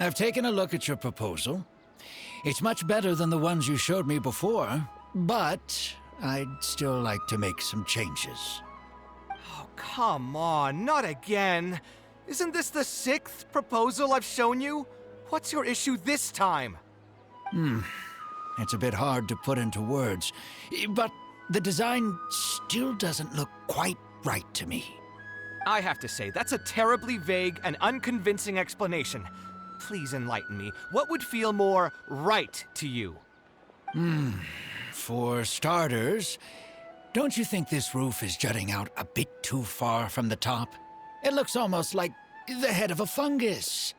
I've taken a look at your proposal. It's much better than the ones you showed me before, but I'd still like to make some changes. Oh, come on, not again. Isn't this the 6th proposal I've shown you? What's your issue this time? It's a bit hard to put into words, but the design still doesn't look quite right to me. I have to say, that's a terribly vague and unconvincing explanation. Please enlighten me. What would feel more right to you? For starters, don't you think this roof is jutting out a bit too far from the top? It looks almost like the head of a fungus.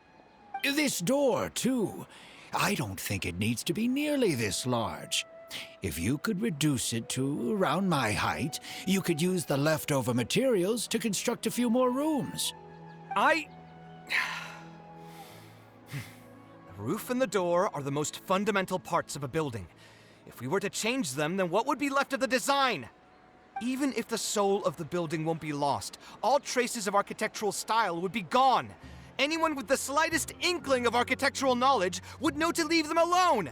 This door, too. I don't think it needs to be nearly this large. If you could reduce it to around my height, you could use the leftover materials to construct a few more rooms. The roof and the door are the most fundamental parts of a building. If we were to change them, then what would be left of the design? Even if the soul of the building won't be lost, all traces of architectural style would be gone. Anyone with the slightest inkling of architectural knowledge would know to leave them alone.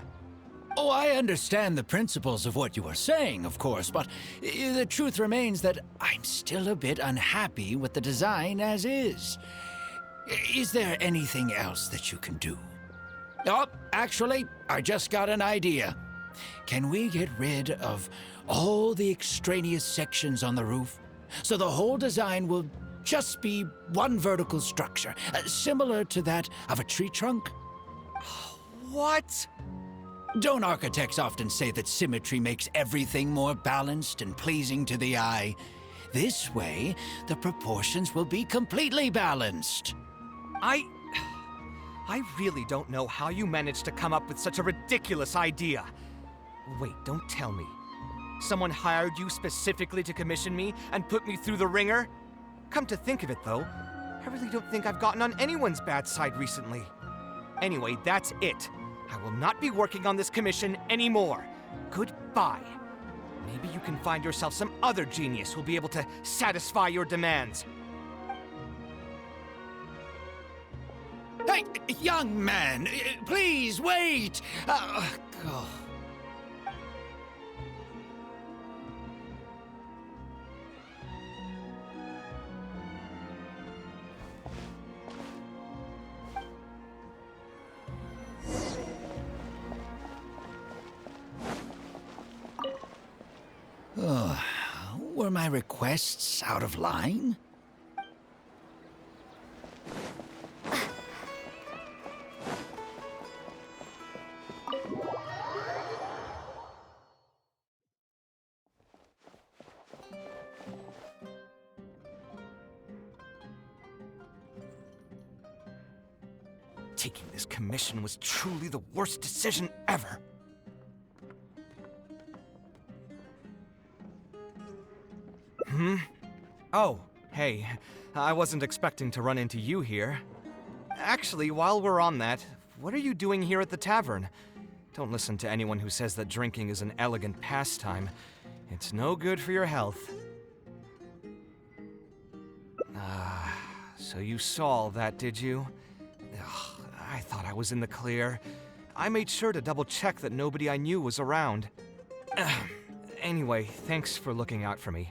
Oh, I understand the principles of what you are saying, of course, but the truth remains that I'm still a bit unhappy with the design as is. Is there anything else that you can do? Oh, actually, I just got an idea. Can we get rid of all the extraneous sections on the roof, so the whole design will just be one vertical structure, similar to that of a tree trunk? What? Don't architects often say that symmetry makes everything more balanced and pleasing to the eye? This way, the proportions will be completely balanced. I really don't know how you managed to come up with such a ridiculous idea. Wait, don't tell me. Someone hired you specifically to commission me and put me through the ringer? Come to think of it, though, I really don't think I've gotten on anyone's bad side recently. Anyway, that's it. I will not be working on this commission anymore. Goodbye. Maybe you can find yourself some other genius who'll be able to satisfy your demands. Hey, young man, please wait! Oh. Were my requests out of line? Taking this commission was truly the worst decision ever. Oh, hey, I wasn't expecting to run into you here. Actually, while we're on that, what are you doing here at the tavern? Don't listen to anyone who says that drinking is an elegant pastime. It's no good for your health. So you saw all that, did you? Ugh, I thought I was in the clear. I made sure to double-check that nobody I knew was around. Anyway, thanks for looking out for me.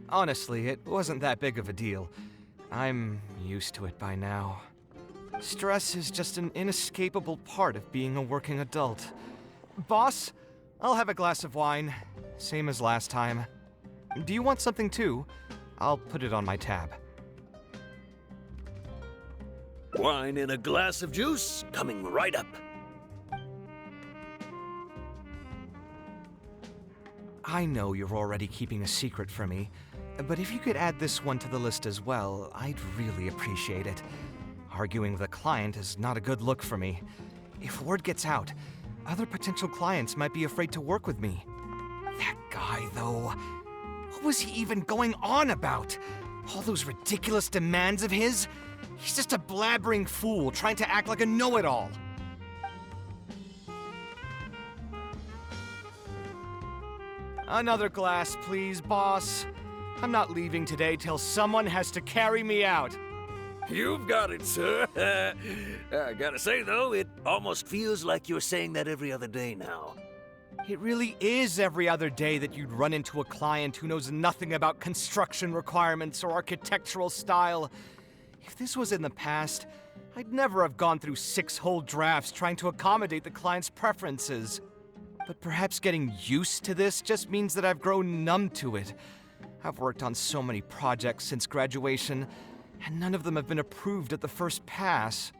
Honestly, it wasn't that big of a deal. I'm used to it by now. Stress is just an inescapable part of being a working adult. Boss, I'll have a glass of wine, same as last time. Do you want something too? I'll put it on my tab. Wine and a glass of juice coming right up. I know you're already keeping a secret from me, but if you could add this one to the list as well, I'd really appreciate it. Arguing with a client is not a good look for me. If word gets out, other potential clients might be afraid to work with me. That guy, though, what was he even going on about? All those ridiculous demands of his? He's just a blabbering fool trying to act like a know-it-all. Another glass, please, boss. I'm not leaving today till someone has to carry me out. You've got it, sir. I gotta say, though, it almost feels like you're saying that every other day now. It really is every other day that you'd run into a client who knows nothing about construction requirements or architectural style. If this was in the past, I'd never have gone through 6 whole drafts trying to accommodate the client's preferences. But perhaps getting used to this just means that I've grown numb to it. I've worked on so many projects since graduation, and none of them have been approved at the first pass.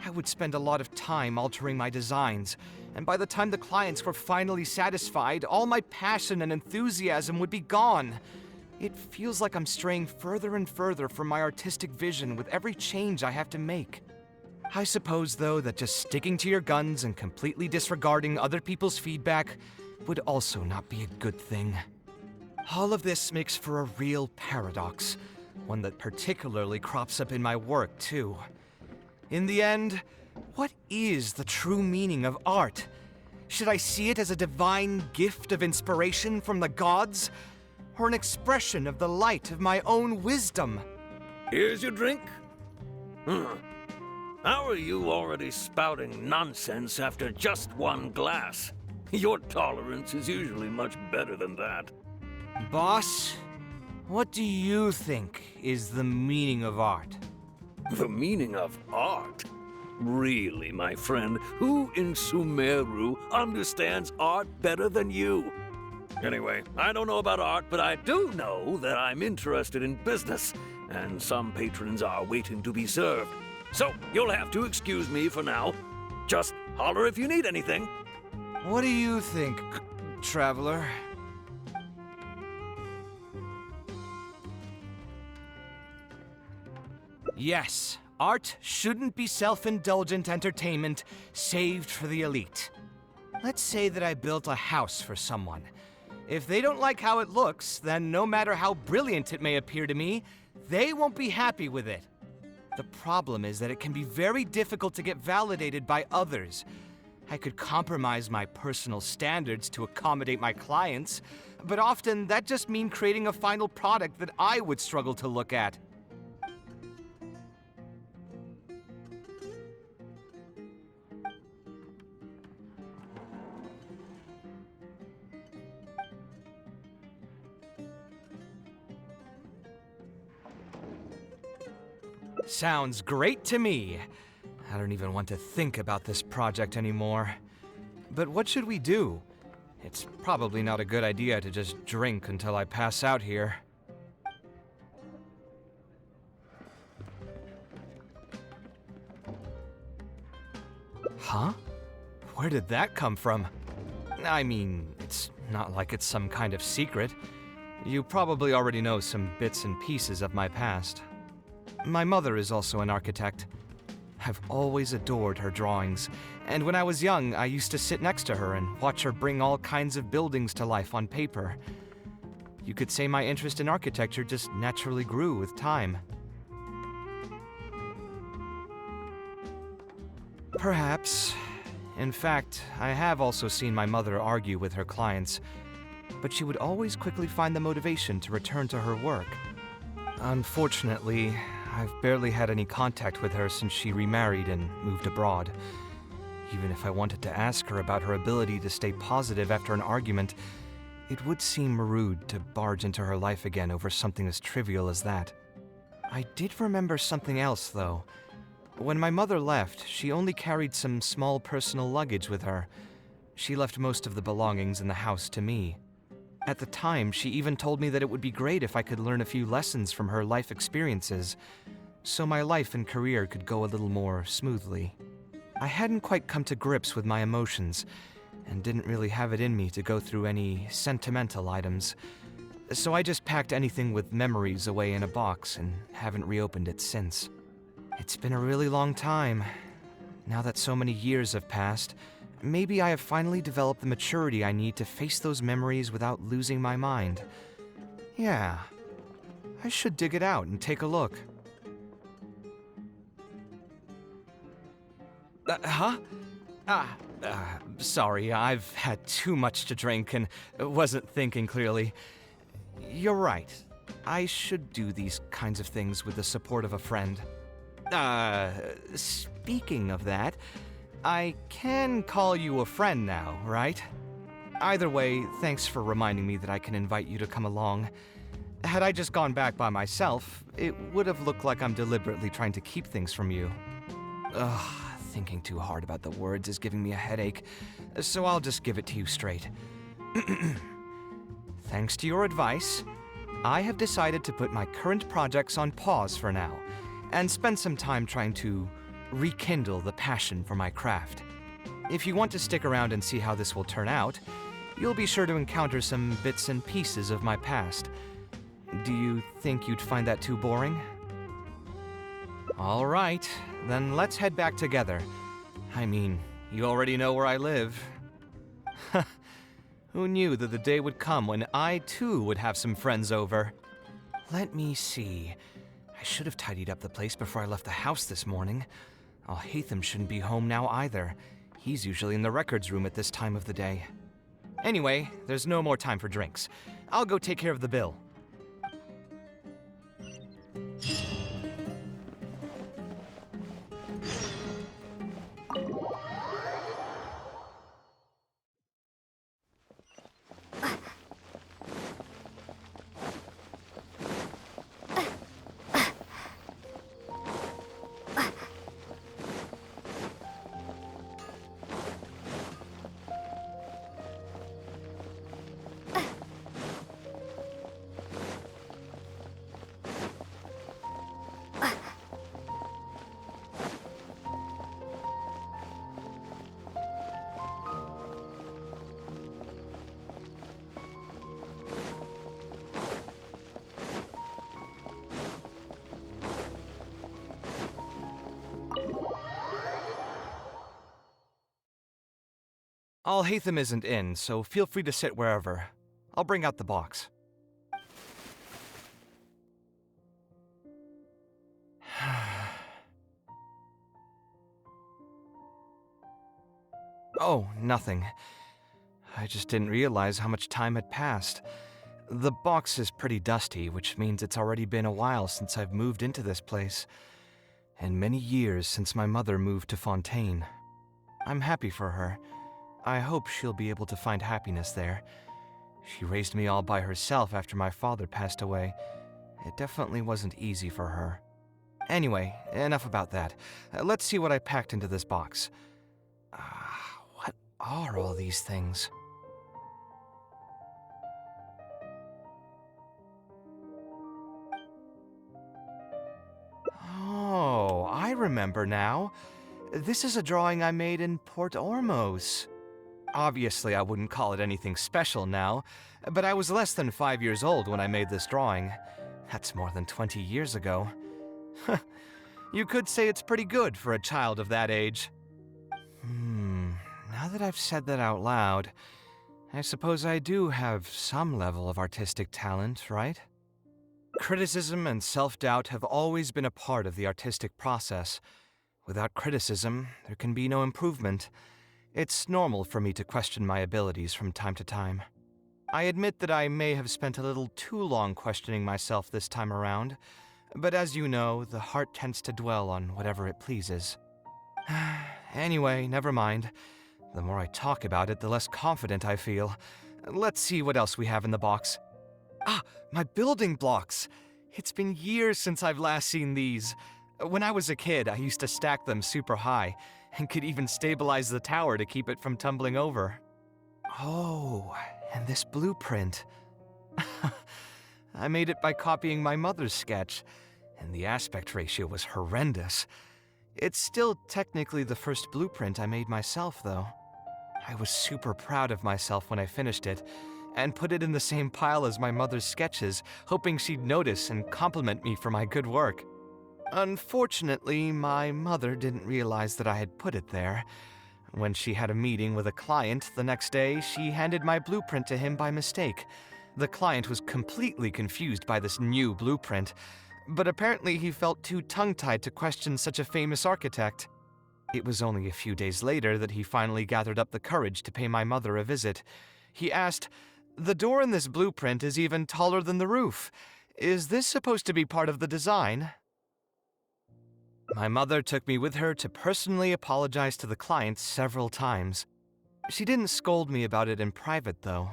I would spend a lot of time altering my designs, and by the time the clients were finally satisfied, all my passion and enthusiasm would be gone. It feels like I'm straying further and further from my artistic vision with every change I have to make. I suppose, though, that just sticking to your guns and completely disregarding other people's feedback would also not be a good thing. All of this makes for a real paradox, one that particularly crops up in my work, too. In the end, what is the true meaning of art? Should I see it as a divine gift of inspiration from the gods, or an expression of the light of my own wisdom? Here's your drink. How are you already spouting nonsense after just one glass? Your tolerance is usually much better than that. Boss, what do you think is the meaning of art? The meaning of art? Really, my friend, who in Sumeru understands art better than you? Anyway, I don't know about art, but I do know that I'm interested in business, and some patrons are waiting to be served. So, you'll have to excuse me for now. Just holler if you need anything. What do you think, traveler? Yes, art shouldn't be self-indulgent entertainment saved for the elite. Let's say that I built a house for someone. If they don't like how it looks, then no matter how brilliant it may appear to me, they won't be happy with it. The problem is that it can be very difficult to get validated by others. I could compromise my personal standards to accommodate my clients, but often that just means creating a final product that I would struggle to look at. Sounds great to me. I don't even want to think about this project anymore. But what should we do? It's probably not a good idea to just drink until I pass out here. Huh? Where did that come from? I mean, it's not like it's some kind of secret. You probably already know some bits and pieces of my past. My mother is also an architect. I've always adored her drawings, and when I was young, I used to sit next to her and watch her bring all kinds of buildings to life on paper. You could say my interest in architecture just naturally grew with time. Perhaps. In fact, I have also seen my mother argue with her clients, but she would always quickly find the motivation to return to her work. Unfortunately, I've barely had any contact with her since she remarried and moved abroad. Even if I wanted to ask her about her ability to stay positive after an argument, it would seem rude to barge into her life again over something as trivial as that. I did remember something else, though. When my mother left, she only carried some small personal luggage with her. She left most of the belongings in the house to me. At the time, she even told me that it would be great if I could learn a few lessons from her life experiences, so my life and career could go a little more smoothly. I hadn't quite come to grips with my emotions, and didn't really have it in me to go through any sentimental items, so I just packed anything with memories away in a box and haven't reopened it since. It's been a really long time. Now that so many years have passed, maybe I have finally developed the maturity I need to face those memories without losing my mind. Yeah, I should dig it out and take a look. Sorry, I've had too much to drink and wasn't thinking clearly. You're right. I should do these kinds of things with the support of a friend. Speaking of that, I can call you a friend now, right? Either way, thanks for reminding me that I can invite you to come along. Had I just gone back by myself, it would have looked like I'm deliberately trying to keep things from you. Ugh, thinking too hard about the words is giving me a headache, so I'll just give it to you straight. Thanks to your advice, I have decided to put my current projects on pause for now, and spend some time trying to rekindle the passion for my craft. If you want to stick around and see how this will turn out, you'll be sure to encounter some bits and pieces of my past. Do you think you'd find that too boring? All right, then let's head back together. I mean, you already know where I live. Who knew that the day would come when I too would have some friends over? Let me see. I should have tidied up the place before I left the house this morning. Alhaitham shouldn't be home now either. He's usually in the records room at this time of the day. Anyway, there's no more time for drinks. I'll go take care of the bill. Alhaitham isn't in, so feel free to sit wherever. I'll bring out the box. Oh, nothing. I just didn't realize how much time had passed. The box is pretty dusty, which means it's already been a while since I've moved into this place, and many years since my mother moved to Fontaine. I'm happy for her. I hope she'll be able to find happiness there. She raised me all by herself after my father passed away. It definitely wasn't easy for her. Anyway, enough about that. Let's see what I packed into this box. What are all these things? Oh, I remember now. This is a drawing I made in Port Ormos. Obviously, I wouldn't call it anything special now, but I was less than 5 years old when I made this drawing. That's more than 20 years ago. You could say it's pretty good for a child of that age. Now that I've said that out loud, I suppose I do have some level of artistic talent, right? Criticism and self-doubt have always been a part of the artistic process. Without criticism, there can be no improvement. It's normal for me to question my abilities from time to time. I admit that I may have spent a little too long questioning myself this time around, but as you know, the heart tends to dwell on whatever it pleases. Anyway, never mind. The more I talk about it, the less confident I feel. Let's see what else we have in the box. My building blocks! It's been years since I've last seen these. When I was a kid, I used to stack them super high, and could even stabilize the tower to keep it from tumbling over. Oh, and this blueprint. I made it by copying my mother's sketch, and the aspect ratio was horrendous. It's still technically the first blueprint I made myself, though. I was super proud of myself when I finished it, and put it in the same pile as my mother's sketches, hoping she'd notice and compliment me for my good work. Unfortunately, my mother didn't realize that I had put it there. When she had a meeting with a client the next day, she handed my blueprint to him by mistake. The client was completely confused by this new blueprint, but apparently he felt too tongue-tied to question such a famous architect. It was only a few days later that he finally gathered up the courage to pay my mother a visit. He asked, "The door in this blueprint is even taller than the roof. Is this supposed to be part of the design?" My mother took me with her to personally apologize to the client several times. She didn't scold me about it in private, though.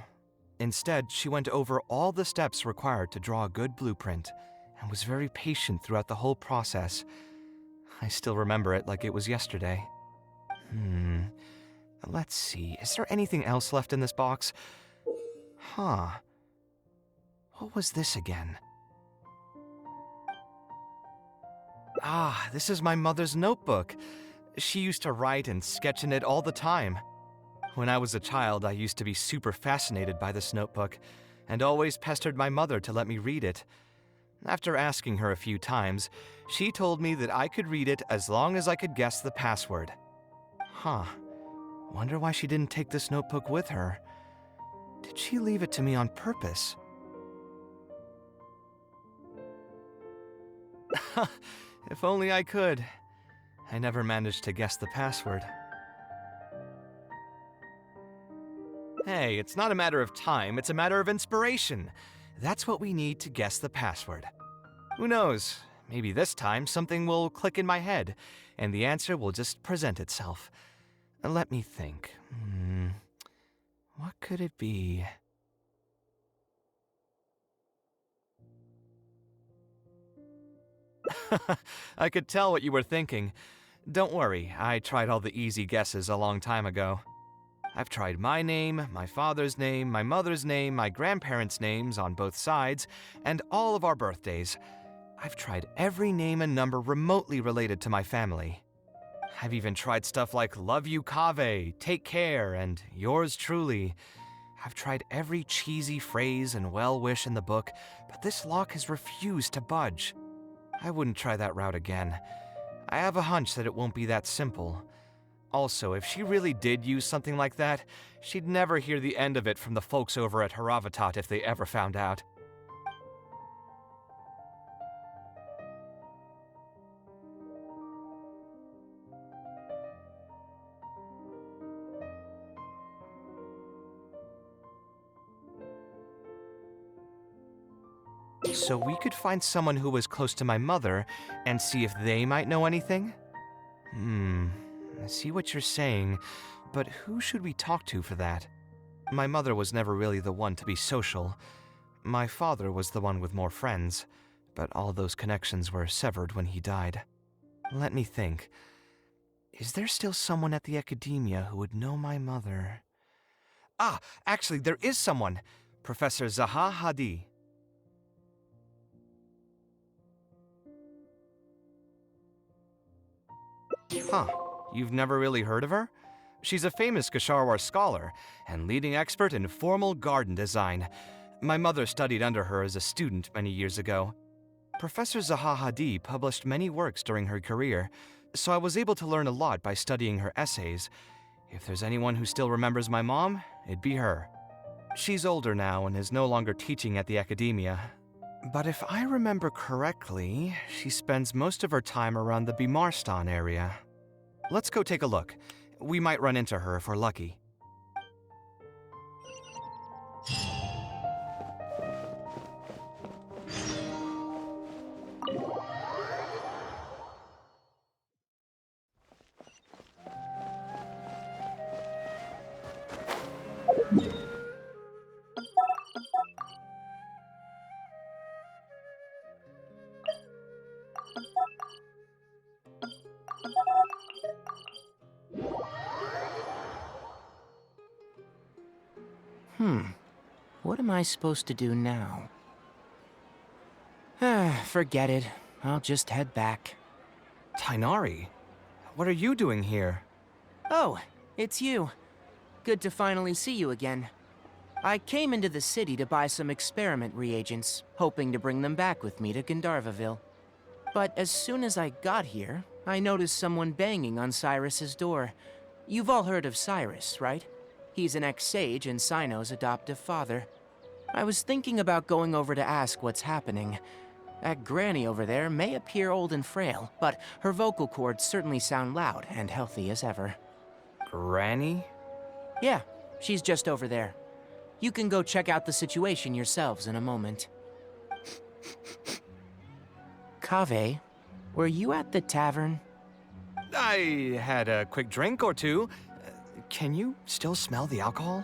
Instead, she went over all the steps required to draw a good blueprint and was very patient throughout the whole process. I still remember it like it was yesterday. Let's see, is there anything else left in this box? Huh. What was this again? Ah, this is my mother's notebook. She used to write and sketch in it all the time. When I was a child, I used to be super fascinated by this notebook, and always pestered my mother to let me read it. After asking her a few times, she told me that I could read it as long as I could guess the password. Huh. Wonder why she didn't take this notebook with her. Did she leave it to me on purpose? If only I could. I never managed to guess the password. Hey, it's not a matter of time, it's a matter of inspiration. That's what we need to guess the password. Who knows? Maybe this time something will click in my head, and the answer will just present itself. Let me think. What could it be? I could tell what you were thinking. Don't worry, I tried all the easy guesses a long time ago. I've tried my name, my father's name, my mother's name, my grandparents' names on both sides, and all of our birthdays. I've tried every name and number remotely related to my family. I've even tried stuff like love you Kaveh, take care, and yours truly. I've tried every cheesy phrase and well-wish in the book, but this lock has refused to budge. I wouldn't try that route again. I have a hunch that it won't be that simple. Also, if she really did use something like that, she'd never hear the end of it from the folks over at Haravatat if they ever found out. So we could find someone who was close to my mother and see if they might know anything? I see what you're saying, but who should we talk to for that? My mother was never really the one to be social. My father was the one with more friends, but all those connections were severed when he died. Let me think. Is there still someone at the academia who would know my mother? Ah, actually, there is someone. Professor Zaha Hadi. Huh. You've never really heard of her? She's a famous Gasharwar scholar and leading expert in formal garden design. My mother studied under her as a student many years ago. Professor Zaha Hadi published many works during her career, so I was able to learn a lot by studying her essays. If there's anyone who still remembers my mom, it'd be her. She's older now and is no longer teaching at the academia. But if I remember correctly, she spends most of her time around the Bimarstan area. Let's go take a look. We might run into her if we're lucky. What am I supposed to do now? Forget it. I'll just head back. Tainari, what are you doing here? Oh, it's you. Good to finally see you again. I came into the city to buy some experiment reagents, hoping to bring them back with me to Gandharvaville. But as soon as I got here, I noticed someone banging on Cyrus's door. You've all heard of Cyrus, right? He's an ex-sage and Cyno's adoptive father. I was thinking about going over to ask what's happening. That granny over there may appear old and frail, but her vocal cords certainly sound loud and healthy as ever. Granny? Yeah, she's just over there. You can go check out the situation yourselves in a moment. Kaveh, Were you at the tavern? I had a quick drink or two. Can you still smell the alcohol?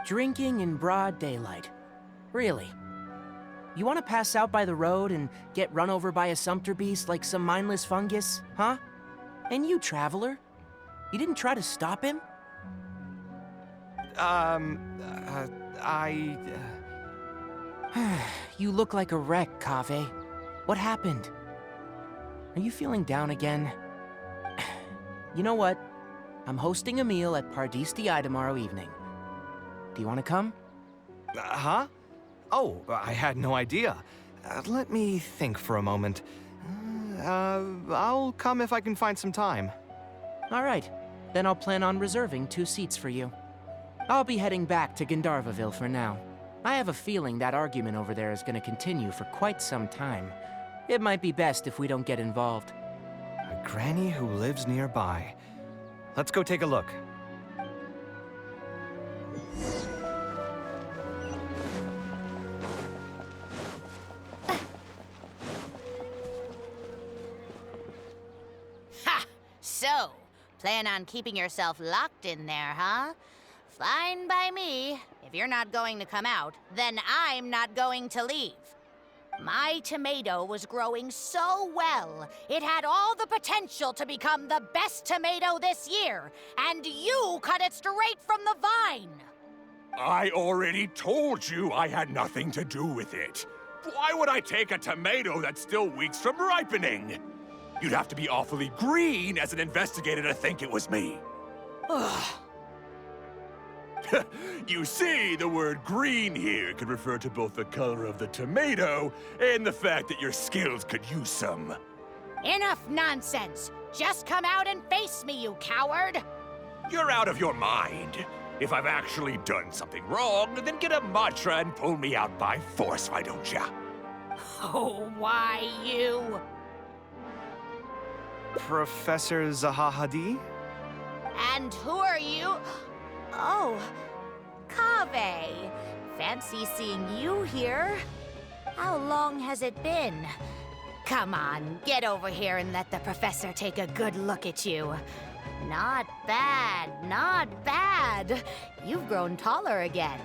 Drinking in broad daylight. Really? You want to pass out by the road and get run over by a sumpter beast like some mindless fungus, huh? And you, traveler? You didn't try to stop him? You look like a wreck, Kaveh. What happened? Are you feeling down again? You know what? I'm hosting a meal at Pardistii tomorrow evening. Do you want to come? Huh? Oh, I had no idea. Let me think for a moment. I'll come if I can find some time. All right. Then I'll plan on reserving 2 seats for you. I'll be heading back to Gandharvaville for now. I have a feeling that argument over there is going to continue for quite some time. It might be best if we don't get involved. A granny who lives nearby. Let's go take a look. Ha! So, plan on keeping yourself locked in there, huh? Fine by me. If you're not going to come out, then I'm not going to leave. My tomato was growing so well, it had all the potential to become the best tomato this year, and you cut it straight from the vine. I already told you I had nothing to do with it. Why would I take a tomato that's still weeks from ripening? You'd have to be awfully green as an investigator to think it was me. Ugh. You see, the word green here could refer to both the color of the tomato and the fact that your skills could use some. Enough nonsense! Just come out and face me, you coward! You're out of your mind. If I've actually done something wrong, then get a mantra and pull me out by force, why don't ya? Oh, why you? Professor Zahahadi? And who are you? Oh, Kaveh. Fancy seeing you here. How long has it been? Come on, get over here and let the professor take a good look at you. Not bad, not bad. You've grown taller again.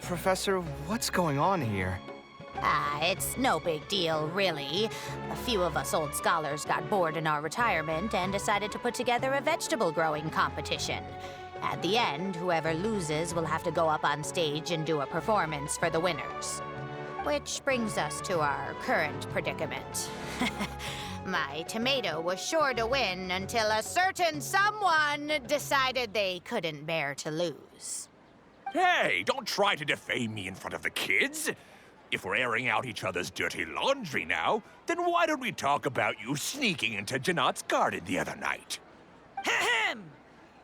Professor, what's going on here? It's no big deal, really. A few of us old scholars got bored in our retirement and decided to put together a vegetable growing competition. At the end, whoever loses will have to go up on stage and do a performance for the winners. Which brings us to our current predicament. My tomato was sure to win until a certain someone decided they couldn't bear to lose. Hey, don't try to defame me in front of the kids. If we're airing out each other's dirty laundry now, then why don't we talk about you sneaking into Janat's garden the other night? Ahem!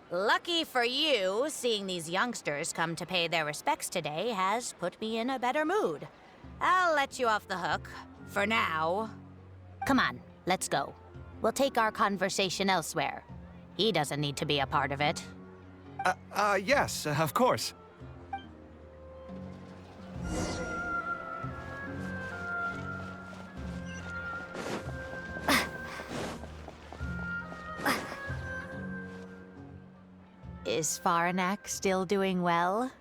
Lucky for you, seeing these youngsters come to pay their respects today has put me in a better mood. I'll let you off the hook, for now. Come on, let's go. We'll take our conversation elsewhere. He doesn't need to be a part of it. Yes, of course. Is Faranak still doing well?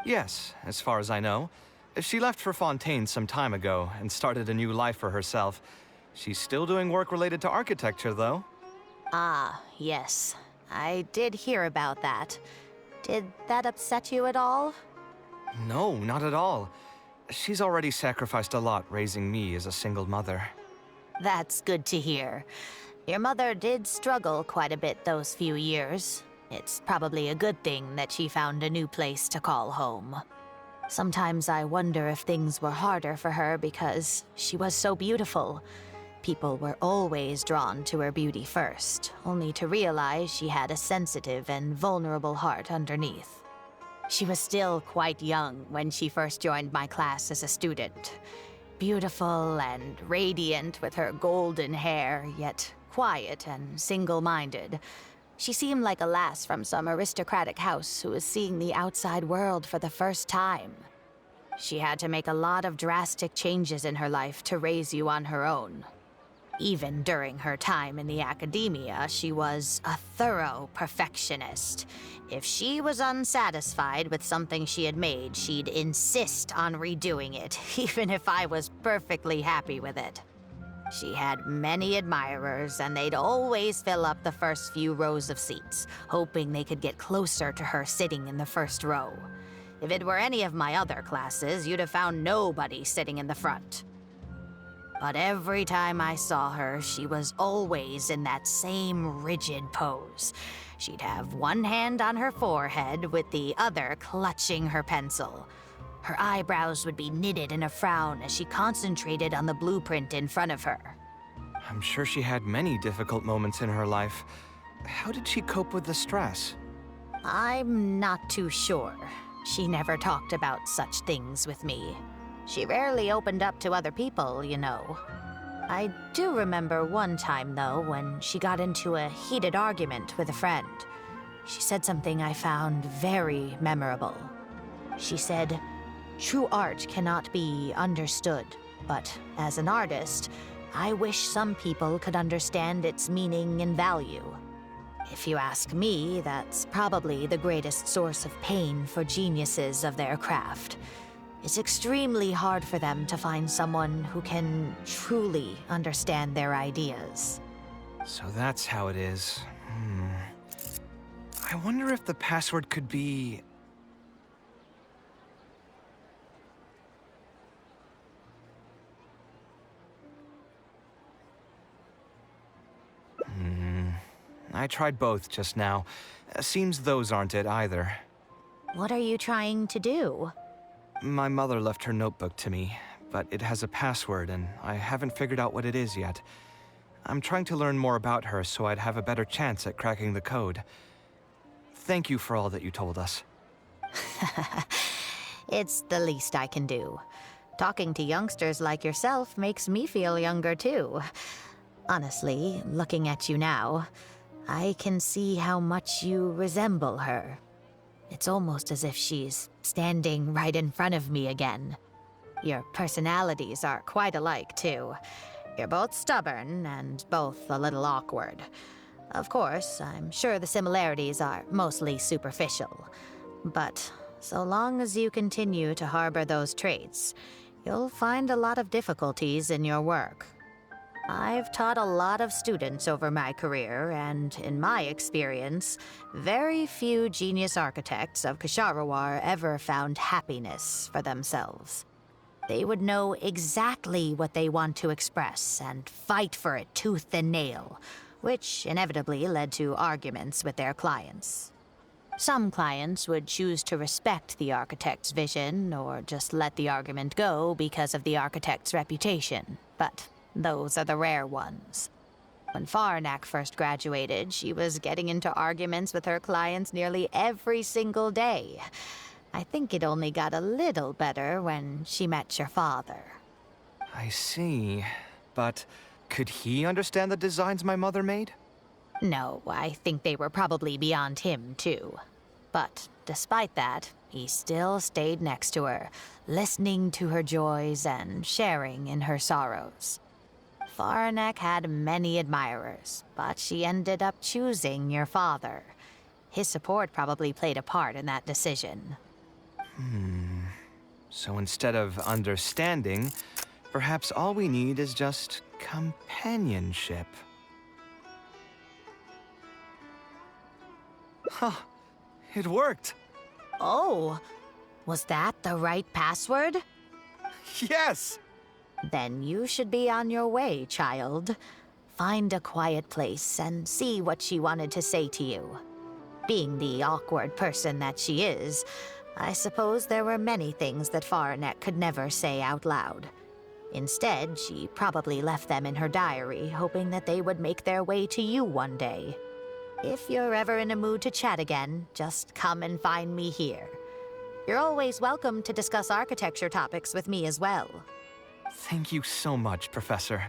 Yes, as far as I know. She left for Fontaine some time ago and started a new life for herself. She's still doing work related to architecture, though. Ah, yes. I did hear about that. Did that upset you at all? No, not at all. She's already sacrificed a lot raising me as a single mother. That's good to hear. Your mother did struggle quite a bit those few years. It's probably a good thing that she found a new place to call home. Sometimes I wonder if things were harder for her because she was so beautiful. People were always drawn to her beauty first, only to realize she had a sensitive and vulnerable heart underneath. She was still quite young when she first joined my class as a student. Beautiful and radiant with her golden hair, yet quiet and single-minded. She seemed like a lass from some aristocratic house who was seeing the outside world for the first time. She had to make a lot of drastic changes in her life to raise you on her own. Even during her time in the academia, she was a thorough perfectionist. If she was unsatisfied with something she had made, she'd insist on redoing it, even if I was perfectly happy with it. She had many admirers, and they'd always fill up the first few rows of seats, hoping they could get closer to her sitting in the first row. If it were any of my other classes, you'd have found nobody sitting in the front. But every time I saw her, she was always in that same rigid pose. She'd have one hand on her forehead with the other clutching her pencil. Her eyebrows would be knitted in a frown as she concentrated on the blueprint in front of her. I'm sure she had many difficult moments in her life. How did she cope with the stress? I'm not too sure. She never talked about such things with me. She rarely opened up to other people, you know. I do remember one time, though, when she got into a heated argument with a friend. She said something I found very memorable. She said, "True art cannot be understood, but as an artist, I wish some people could understand its meaning and value." If you ask me, that's probably the greatest source of pain for geniuses of their craft. It's extremely hard for them to find someone who can truly understand their ideas. So that's how it is. I wonder if the password could be... I tried both just now. Seems those aren't it either. What are you trying to do? My mother left her notebook to me, but it has a password and I haven't figured out what it is yet. I'm trying to learn more about her so I'd have a better chance at cracking the code. Thank you for all that you told us. It's the least I can do. Talking to youngsters like yourself makes me feel younger too. Honestly, looking at you now, I can see how much you resemble her. It's almost as if she's standing right in front of me again. Your personalities are quite alike, too. You're both stubborn and both a little awkward. Of course, I'm sure the similarities are mostly superficial. But so long as you continue to harbor those traits, you'll find a lot of difficulties in your work. I've taught a lot of students over my career, and in my experience, very few genius architects of Ksharawar ever found happiness for themselves. They would know exactly what they want to express and fight for it tooth and nail, which inevitably led to arguments with their clients. Some clients would choose to respect the architect's vision or just let the argument go because of the architect's reputation, but those are the rare ones. When Faranak first graduated, she was getting into arguments with her clients nearly every single day. I think it only got a little better when she met your father. I see. But could he understand the designs my mother made? No, I think they were probably beyond him, too. But despite that, he still stayed next to her, listening to her joys and sharing in her sorrows. Faranek had many admirers, but she ended up choosing your father. His support probably played a part in that decision. So instead of understanding, perhaps all we need is just companionship. Huh. It worked! Oh, was that the right password? Yes! Then you should be on your way, child. Find a quiet place and see what she wanted to say to you. Being the awkward person that she is, I suppose there were many things that Faranek could never say out loud. Instead, she probably left them in her diary, hoping that they would make their way to you one day. If you're ever in a mood to chat again, just come and find me here. You're always welcome to discuss architecture topics with me as well. Thank you so much, Professor.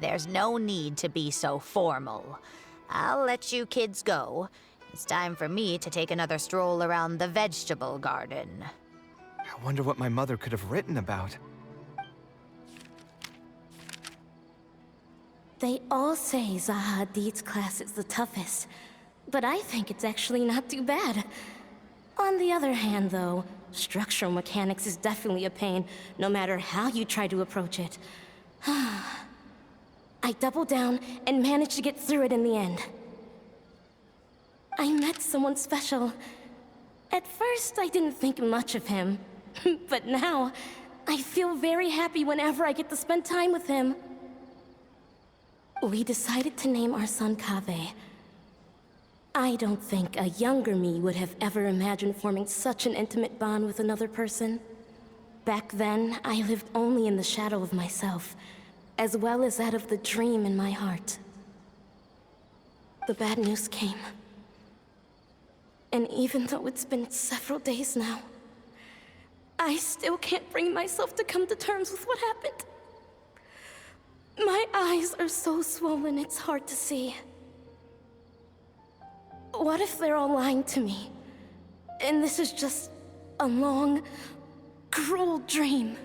There's no need to be so formal. I'll let you kids go. It's time for me to take another stroll around the vegetable garden. I wonder what my mother could have written about. They all say Zaha Hadid's class is the toughest, but I think it's actually not too bad. On the other hand, though, structural mechanics is definitely a pain, no matter how you try to approach it. I doubled down and managed to get through it in the end. I met someone special. At first, I didn't think much of him, but now, I feel very happy whenever I get to spend time with him. We decided to name our son Kaveh. I don't think a younger me would have ever imagined forming such an intimate bond with another person. Back then, I lived only in the shadow of myself, as well as that of the dream in my heart. The bad news came. And even though it's been several days now, I still can't bring myself to come to terms with what happened. My eyes are so swollen it's hard to see. What if they're all lying to me? And this is just a long, cruel dream.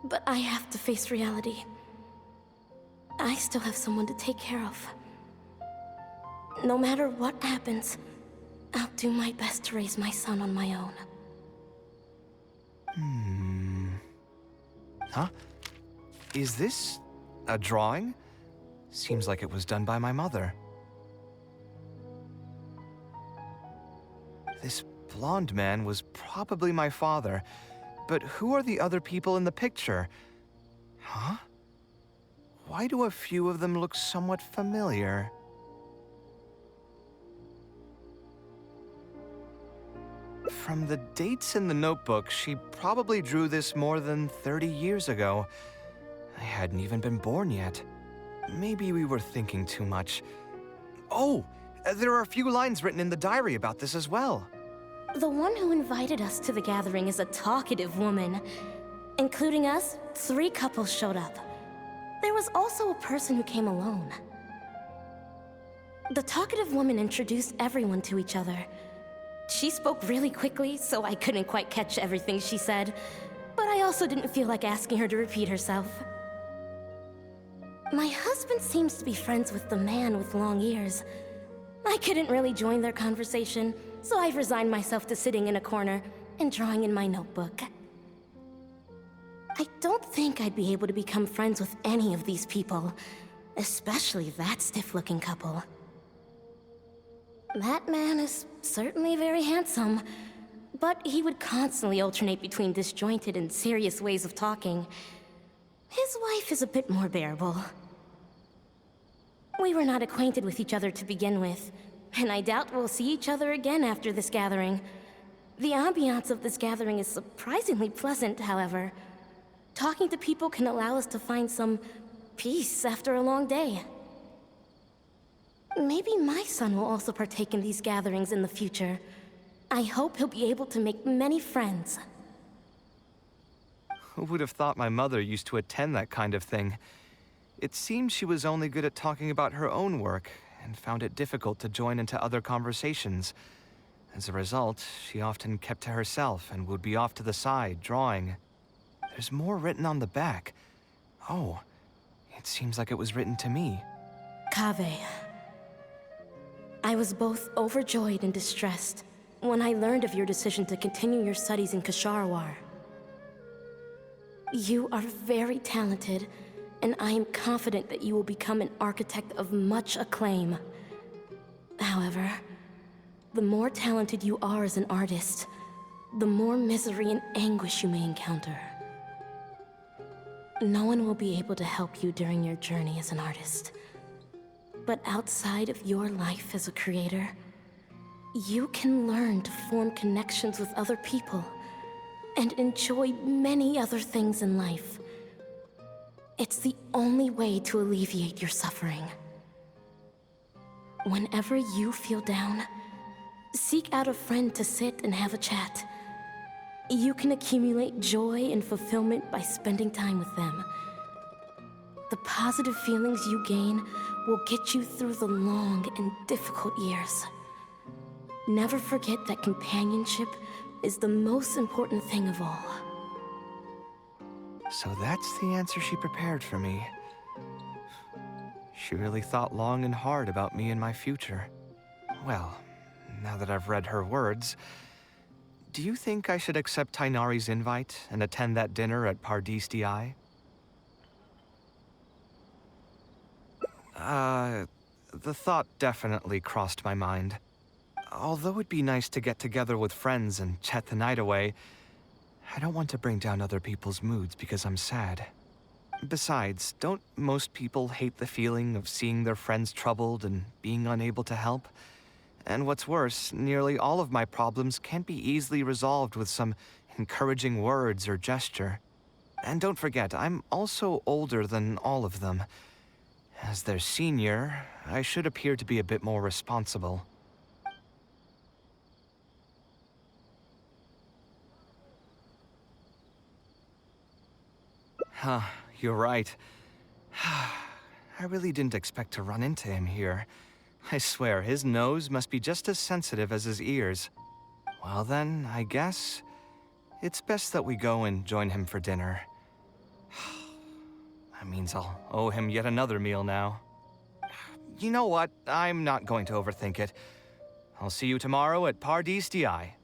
But I have to face reality. I still have someone to take care of. No matter what happens, I'll do my best to raise my son on my own. Huh? Is this a drawing? Seems like it was done by my mother. This blonde man was probably my father, but who are the other people in the picture? Huh? Why do a few of them look somewhat familiar? From the dates in the notebook, she probably drew this more than 30 years ago. I hadn't even been born yet. Maybe we were thinking too much. Oh, there are a few lines written in the diary about this as well. The one who invited us to the gathering is a talkative woman. Including us, 3 couples showed up. There was also a person who came alone. The talkative woman introduced everyone to each other. She spoke really quickly, so I couldn't quite catch everything she said, but I also didn't feel like asking her to repeat herself. My husband seems to be friends with the man with long ears. I couldn't really join their conversation, so I've resigned myself to sitting in a corner and drawing in my notebook. I don't think I'd be able to become friends with any of these people, especially that stiff-looking couple. That man is certainly very handsome, but he would constantly alternate between disjointed and serious ways of talking. His wife is a bit more bearable. We were not acquainted with each other to begin with, and I doubt we'll see each other again after this gathering. The ambiance of this gathering is surprisingly pleasant, however. Talking to people can allow us to find some peace after a long day. Maybe my son will also partake in these gatherings in the future. I hope he'll be able to make many friends. Who would have thought my mother used to attend that kind of thing? It seemed she was only good at talking about her own work, and found it difficult to join into other conversations. As a result, she often kept to herself and would be off to the side, drawing. There's more written on the back. Oh, it seems like it was written to me. Kaveh. I was both overjoyed and distressed when I learned of your decision to continue your studies in Kasharawar. You are very talented, and I am confident that you will become an architect of much acclaim. However, the more talented you are as an artist, the more misery and anguish you may encounter. No one will be able to help you during your journey as an artist. But outside of your life as a creator, you can learn to form connections with other people and enjoy many other things in life. It's the only way to alleviate your suffering. Whenever you feel down, seek out a friend to sit and have a chat. You can accumulate joy and fulfillment by spending time with them. The positive feelings you gain will get you through the long and difficult years. Never forget that companionship is the most important thing of all. So that's the answer she prepared for me. She really thought long and hard about me and my future. Well, now that I've read her words, do you think I should accept Tainari's invite and attend that dinner at Pardis Di? The thought definitely crossed my mind. Although it'd be nice to get together with friends and chat the night away, I don't want to bring down other people's moods because I'm sad. Besides, don't most people hate the feeling of seeing their friends troubled and being unable to help? And what's worse, nearly all of my problems can't be easily resolved with some encouraging words or gesture. And don't forget, I'm also older than all of them. As their senior, I should appear to be a bit more responsible. Huh, you're right. I really didn't expect to run into him here. I swear, his nose must be just as sensitive as his ears. Well then, I guess it's best that we go and join him for dinner. That means I'll owe him yet another meal now. You know what? I'm not going to overthink it. I'll see you tomorrow at Pardis Di.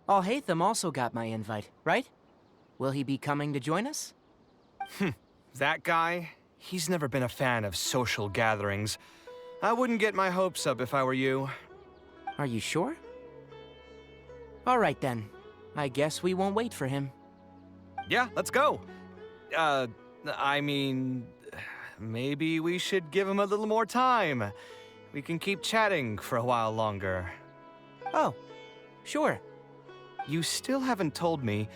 Alhaitham also got my invite, right? Will he be coming to join us? That guy? He's never been a fan of social gatherings. I wouldn't get my hopes up if I were you. Are you sure? All right then. I guess we won't wait for him. Yeah, let's go. I mean, maybe we should give him a little more time. We can keep chatting for a while longer. Oh, sure. You still haven't told me,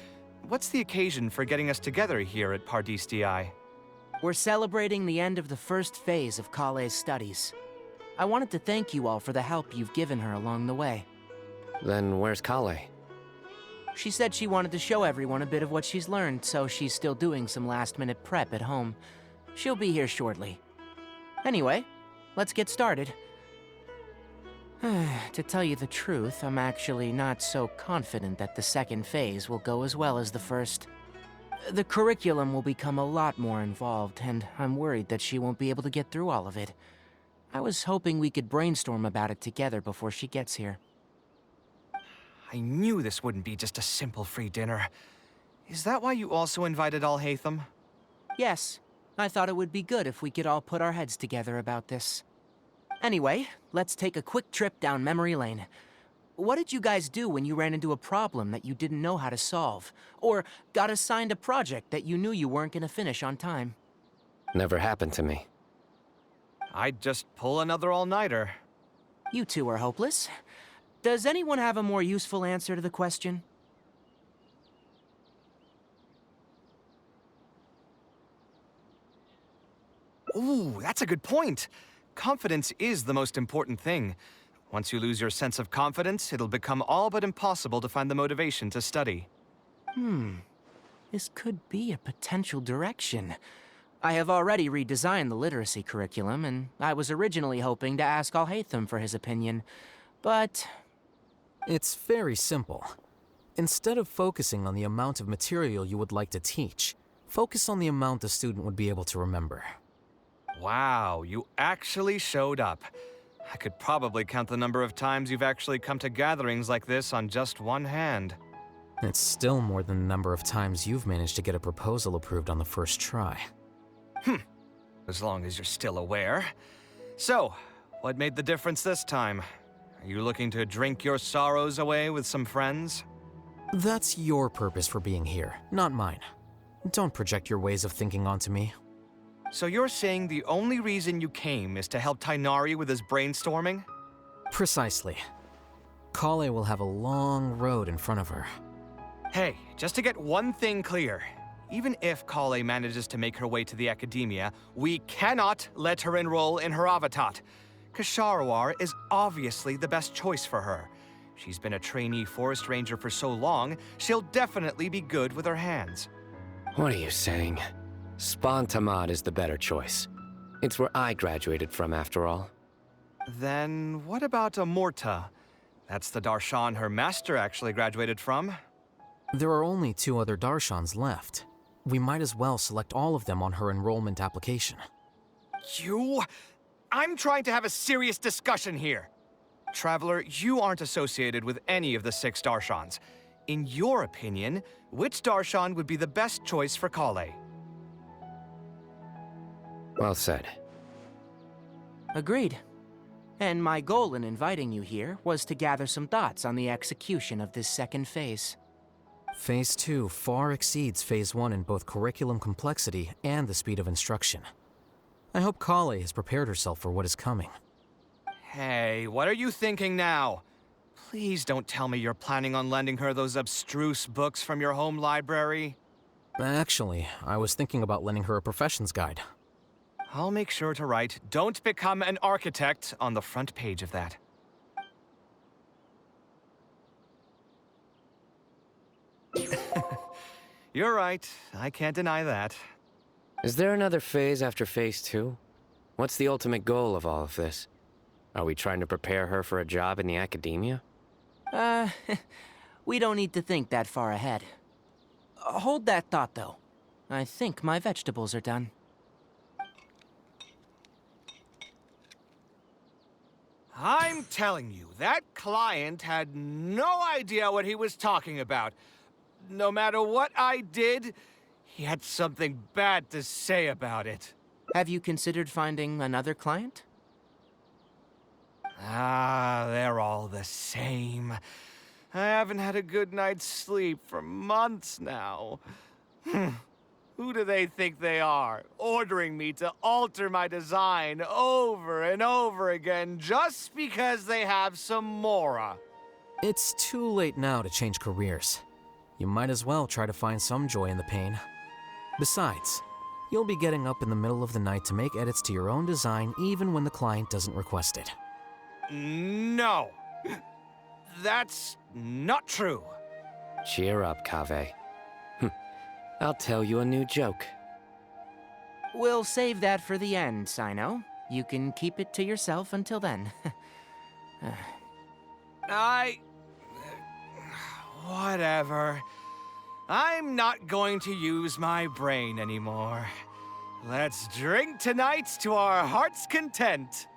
what's the occasion for getting us together here at Pardis Di? We're celebrating the end of the first phase of Kaveh's studies. I wanted to thank you all for the help you've given her along the way. Then where's Kaveh? She said she wanted to show everyone a bit of what she's learned, so she's still doing some last-minute prep at home. She'll be here shortly. Anyway, let's get started. To tell you the truth, I'm actually not so confident that the second phase will go as well as the first. The curriculum will become a lot more involved, and I'm worried that she won't be able to get through all of it. I was hoping we could brainstorm about it together before she gets here. I knew this wouldn't be just a simple free dinner. Is that why you also invited Alhaitham? Yes, I thought it would be good if we could all put our heads together about this. Anyway, let's take a quick trip down memory lane. What did you guys do when you ran into a problem that you didn't know how to solve? Or got assigned a project that you knew you weren't going to finish on time? Never happened to me. I'd just pull another all-nighter. You two are hopeless. Does anyone have a more useful answer to the question? Ooh, that's a good point. Confidence is the most important thing. Once you lose your sense of confidence, it'll become all but impossible to find the motivation to study. This could be a potential direction. I have already redesigned the literacy curriculum, and I was originally hoping to ask Alhaitham for his opinion. But It's very simple. Instead of focusing on the amount of material you would like to teach, focus on the amount the student would be able to remember. Wow, you actually showed up. I could probably count the number of times you've actually come to gatherings like this on just one hand. It's still more than the number of times you've managed to get a proposal approved on the first try. As long as you're still aware. So, what made the difference this time? Are you looking to drink your sorrows away with some friends? That's your purpose for being here, not mine. Don't project your ways of thinking onto me. So you're saying the only reason you came is to help Tainari with his brainstorming? Precisely. Kale will have a long road in front of her. Hey, just to get one thing clear. Even if Kale manages to make her way to the academia, we cannot let her enroll in her avatat. Kasharawar is obviously the best choice for her. She's been a trainee forest ranger for so long, she'll definitely be good with her hands. What are you saying? Spontamad is the better choice. It's where I graduated from, after all. Then what about Amorta? That's the Darshan her master actually graduated from. There are only 2 other Darshans left. We might as well select all of them on her enrollment application. I'm trying to have a serious discussion here. Traveler, you aren't associated with any of the 6 Darshans. In your opinion, which Darshan would be the best choice for Kale? Well said. agreed. And my goal in inviting you here was to gather some thoughts on the execution of this second phase. Phase 2 far exceeds Phase 1 in both curriculum complexity and the speed of instruction. I hope Kale has prepared herself for what is coming. Hey, what are you thinking now? Please don't tell me you're planning on lending her those abstruse books from your home library. Actually, I was thinking about lending her a professions guide. I'll make sure to write, "Don't become an architect," on the front page of that. You're right. I can't deny that. Is there another phase after Phase 2? What's the ultimate goal of all of this? Are we trying to prepare her for a job in the academia? We don't need to think that far ahead. Hold that thought, though. I think my vegetables are done. I'm telling you, that client had no idea what he was talking about. No matter what I did, he had something bad to say about it. Have you considered finding another client? They're all the same. I haven't had a good night's sleep for months now. Who do they think they are, ordering me to alter my design over and over again just because they have some mora? It's too late now to change careers. You might as well try to find some joy in the pain. Besides, you'll be getting up in the middle of the night to make edits to your own design even when the client doesn't request it. No. That's not true. Cheer up, Kaveh. I'll tell you a new joke. We'll save that for the end, Sino. You can keep it to yourself until then. Whatever. I'm not going to use my brain anymore. Let's drink tonight to our heart's content.